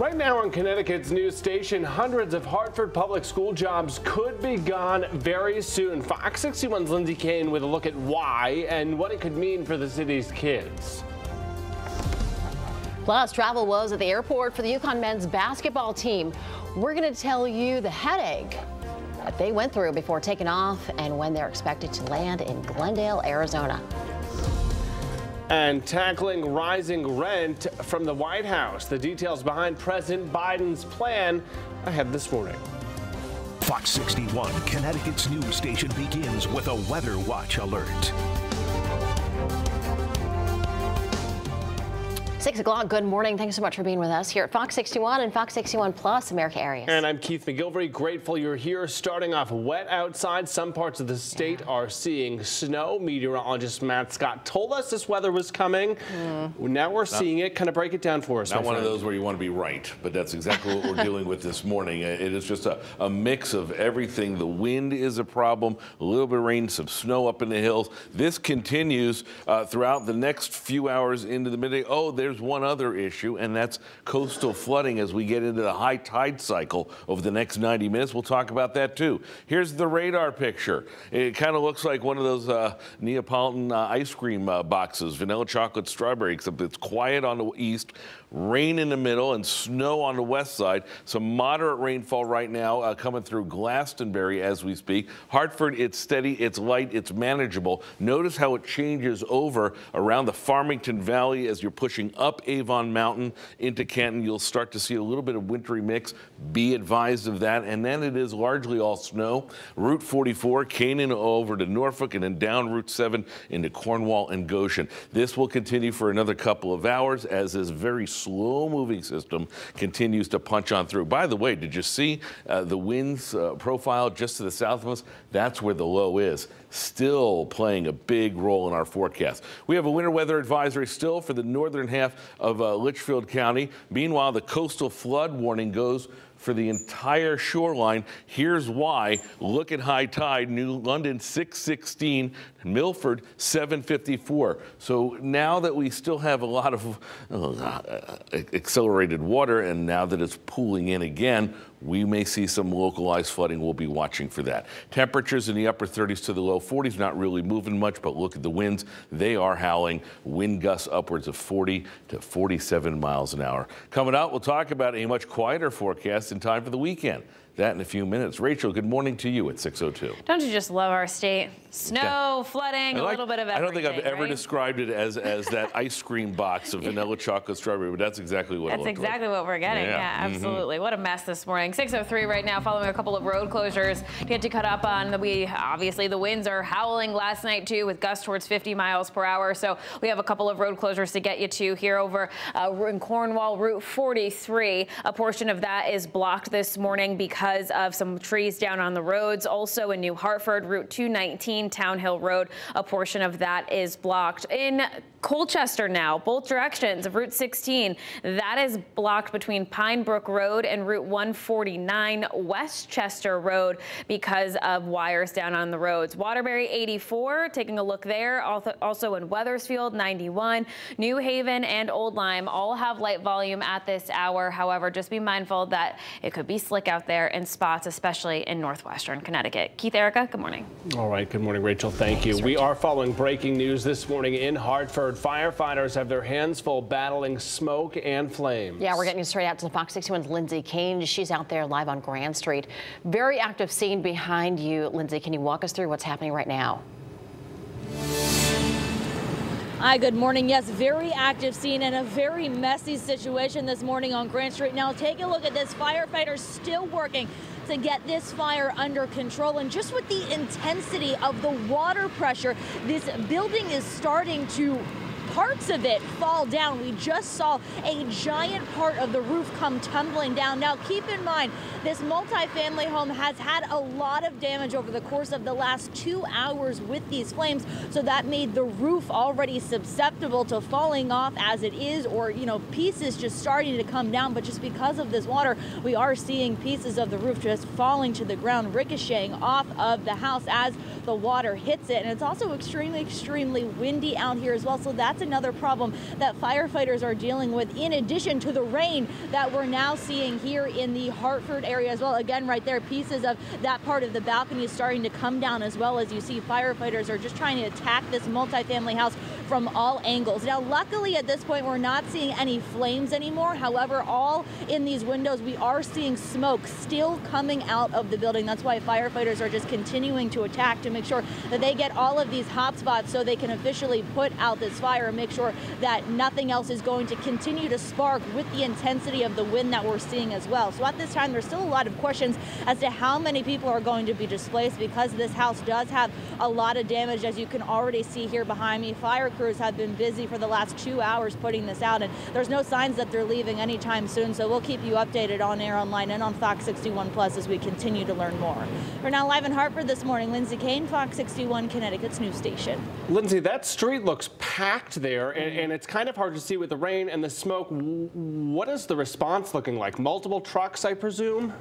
Right now on Connecticut's news station, hundreds of Hartford public school jobs could be gone very soon. Fox 61's Lindsay Kane with a look at why and what it could mean for the city's kids. Plus, travel woes at the airport for the UConn men's basketball team. We're going to tell you the headache that they went through before taking off and when they're expected to land in Glendale, Arizona. And tackling rising rent from the White House. The details behind President Biden's plan ahead this morning. Fox 61, Connecticut's news station, begins with a weather watch alert. 6 o'clock, good morning. Thanks so much for being with us here at Fox 61 and Fox 61 Plus America areas. And I'm Keith McGilvery, grateful you're here. Starting off wet outside. Some parts of the state are seeing snow. Meteorologist Matt Scott told us this weather was coming. Now we're seeing it. Kind of break it down for us. Not one of those where you want to be right, but that's exactly what we're dealing with this morning. It is just a mix of everything. The wind is a problem, a little bit of rain, some snow up in the hills. This continues throughout the next few hours into the midday. Oh, there's one other issue, and that's coastal flooding as we get into the high tide cycle over the next 90 minutes. We'll talk about that too. Here's the radar picture. It kind of looks like one of those Neapolitan ice cream boxes, vanilla chocolate strawberry, except it's quiet on the east, rain in the middle, and snow on the west side. Some moderate rainfall right now coming through Glastonbury as we speak. Hartford, it's steady, it's light, it's manageable. Notice how it changes over around the Farmington Valley as you're pushing up Avon Mountain into Canton. You'll start to see a little bit of wintry mix. Be advised of that. And then it is largely all snow. Route 44, Canaan over to Norfolk, and then down Route 7 into Cornwall and Goshen. This will continue for another couple of hours as this very slow-moving system continues to punch on through. By the way, did you see the winds profile just to the south of us? That's where the low is. Still playing a big role in our forecast. We have a winter weather advisory still for the northern half of Litchfield County. Meanwhile, the coastal flood warning goes for the entire shoreline. Here's why. Look at high tide. New London 616, Milford 754. So now that we still have a lot of accelerated water, and now that it's pooling in again, we may see some localized flooding. We'll be watching for that. Temperatures in the upper 30s to the low 40s, not really moving much, but look at the winds. They are howling. Wind gusts upwards of 40 to 47 miles an hour. Coming up, we'll talk about a much quieter forecast in time for the weekend. That in a few minutes. Rachel, good morning to you at 6:02. Don't you just love our state? Snow, flooding, a little bit of everything. I don't think I've ever described it as that ice cream box of vanilla chocolate strawberry, but that's exactly what it looked like. That's exactly what we're getting. Yeah, absolutely. What a mess this morning. 6:03 right now, following a couple of road closures to get you caught up on. Obviously the winds are howling last night too, with gusts towards 50 miles per hour. So we have a couple of road closures to get you to here over in Cornwall, Route 43. A portion of that is blocked this morning because of some trees down on the roads. Also in New Hartford, Route 219, Town Hill Road, a portion of that is blocked. In Colchester now, both directions of Route 16, that is blocked between Pine Brook Road and Route 149 Westchester Road because of wires down on the roads. Waterbury 84, taking a look there. Also in Wethersfield 91, New Haven and Old Lyme all have light volume at this hour. However, just be mindful that it could be slick out there in spots, especially in northwestern Connecticut. Keith, Erica, good morning. All right, good morning, Rachel. Thank you. We are following breaking news this morning in Hartford. Firefighters have their hands full battling smoke and flames. Yeah, we're getting straight out to the Fox 61's Lindsay Kane. She's out there live on Grand Street. Very active scene behind you. Lindsay, can you walk us through what's happening right now? Hi, good morning. Yes, very active scene and a very messy situation this morning on Grand Street. Now take a look at this. Firefighters still working to get this fire under control, and just with the intensity of the water pressure, this building is starting to parts of it fall down. We just saw a giant part of the roof come tumbling down. Now keep in mind, this multi-family home has had a lot of damage over the course of the last 2 hours with these flames, so that made the roof already susceptible to falling off as it is, or pieces just starting to come down. But just because of this water, we are seeing pieces of the roof just falling to the ground, ricocheting off of the house as the water hits it. And it's also extremely windy out here as well, so that's that's another problem that firefighters are dealing with, in addition to the rain that we're now seeing here in the Hartford area as well. Again, right there, pieces of that part of the balcony is starting to come down as well. As you see, firefighters are just trying to attack this multifamily house from all angles. Now, luckily at this point, we're not seeing any flames anymore. However, all in these windows, we are seeing smoke still coming out of the building. That's why firefighters are just continuing to attack to make sure that they get all of these hot spots so they can officially put out this fire and make sure that nothing else is going to continue to spark with the intensity of the wind that we're seeing as well. So at this time, there's still a lot of questions as to how many people are going to be displaced, because this house does have a lot of damage, as you can already see here behind me. Fire crews have been busy for the last 2 hours putting this out, and there's no signs that they're leaving anytime soon. So we'll keep you updated on air, online, and on Fox 61 Plus as we continue to learn more. We're now live in Hartford this morning. Lindsay Kane, Fox 61, Connecticut's news station. Lindsay, that street looks packed there, and it's kind of hard to see with the rain and the smoke. What is the response looking like? Multiple trucks, I presume?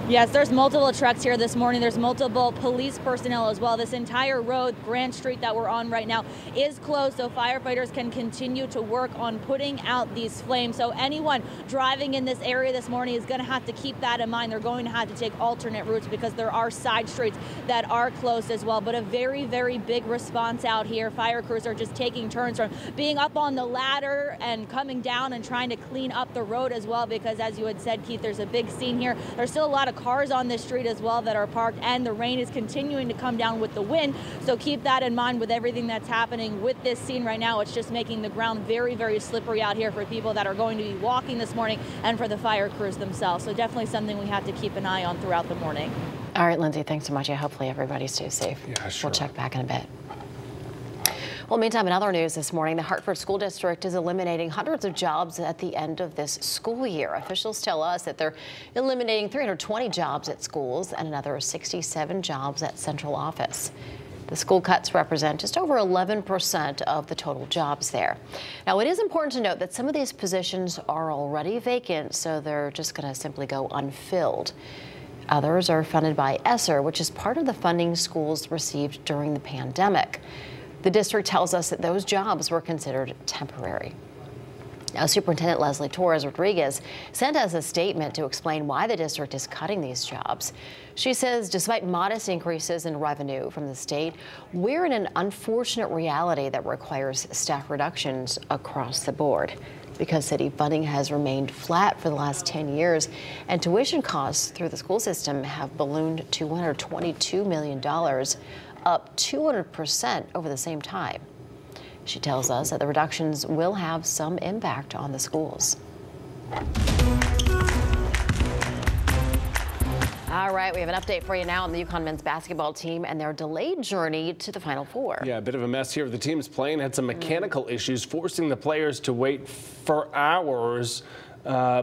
Yes, there's multiple trucks here this morning. There's multiple police personnel as well. This entire road, Grand Street that we're on right now, is closed so firefighters can continue to work on putting out these flames. So anyone driving in this area this morning is going to have to keep that in mind. They're going to have to take alternate routes because there are side streets that are closed as well. But a very, very big response out here. Fire crews are just taking turns from being up on the ladder and coming down and trying to clean up the road as well, because as you had said, Keith, there's a big scene here. There's still a lot of cars on this street as well that are parked, and the rain is continuing to come down with the wind. So keep that in mind with everything that's happening with this scene right now. It's just making the ground very, very slippery out here for people that are going to be walking this morning and for the fire crews themselves. So definitely something we have to keep an eye on throughout the morning. All right, Lindsay, thanks so much. Hopefully everybody stays safe. Yeah, sure. We'll check back in a bit. Well, meantime, in other news this morning, the Hartford School District is eliminating hundreds of jobs at the end of this school year. Officials tell us that they're eliminating 320 jobs at schools and another 67 jobs at central office. The school cuts represent just over 11% of the total jobs there. Now, it is important to note that some of these positions are already vacant, so they're just going to simply go unfilled. Others are funded by ESSER, which is part of the funding schools received during the pandemic. The district tells us that those jobs were considered temporary. Now, Superintendent Leslie Torres Rodriguez sent us a statement to explain why the district is cutting these jobs. She says despite modest increases in revenue from the state, we're in an unfortunate reality that requires staff reductions across the board. Because city funding has remained flat for the last 10 years and tuition costs through the school system have ballooned to $122 million, up 200% over the same time. She tells us that the reductions will have some impact on the schools. All right, we have an update for you now on the UConn men's basketball team and their delayed journey to the Final Four. Yeah, a bit of a mess here. The team's plane had some mechanical issues, forcing the players to wait for hours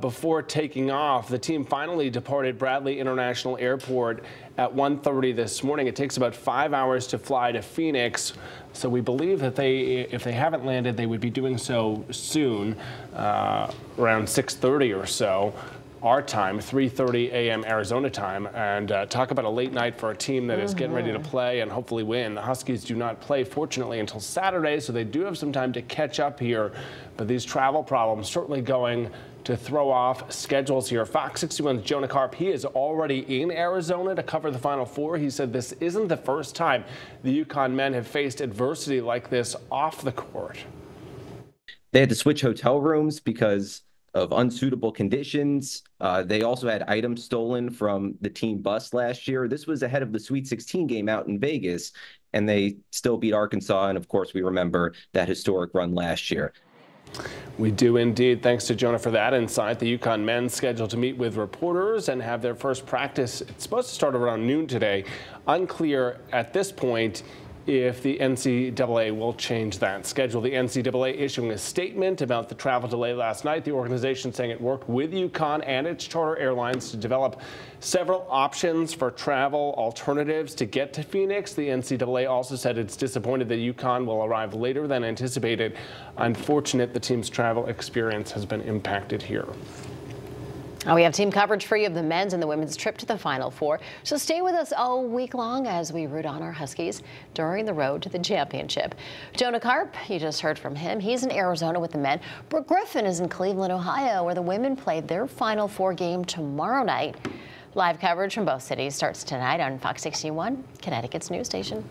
before taking off. The team finally departed Bradley International Airport at 1:30 this morning. It takes about 5 hours to fly to Phoenix. So we believe that if they haven't landed, they would be doing so soon, around 6:30 or so. Our time, 3:30 a.m. Arizona time, and talk about a late night for a team that is getting ready to play and hopefully win. The Huskies do not play, fortunately, until Saturday, so they do have some time to catch up here. But these travel problems certainly going to throw off schedules here. Fox 61's Jonah Karp, he is already in Arizona to cover the Final Four. He said this isn't the first time the UConn men have faced adversity like this off the court. They had to switch hotel rooms because of unsuitable conditions. They also had items stolen from the team bus last year. This was ahead of the Sweet 16 game out in Vegas, and they still beat Arkansas. And of course, we remember that historic run last year. We do indeed. Thanks to Jonah for that insight. The UConn men scheduled to meet with reporters and have their first practice. It's supposed to start around noon today. Unclear at this point if the NCAA will change that schedule. The NCAA issuing a statement about the travel delay last night. The organization saying it worked with UConn and its charter airlines to develop several options for travel alternatives to get to Phoenix. The NCAA also said it's disappointed that UConn will arrive later than anticipated. Unfortunate the team's travel experience has been impacted here. We have team coverage for you of the men's and the women's trip to the Final Four. So stay with us all week long as we root on our Huskies during the road to the championship. Jonah Karp, you just heard from him. He's in Arizona with the men. Brooke Griffin is in Cleveland, Ohio, where the women play their Final Four game tomorrow night. Live coverage from both cities starts tonight on Fox 61, Connecticut's news station.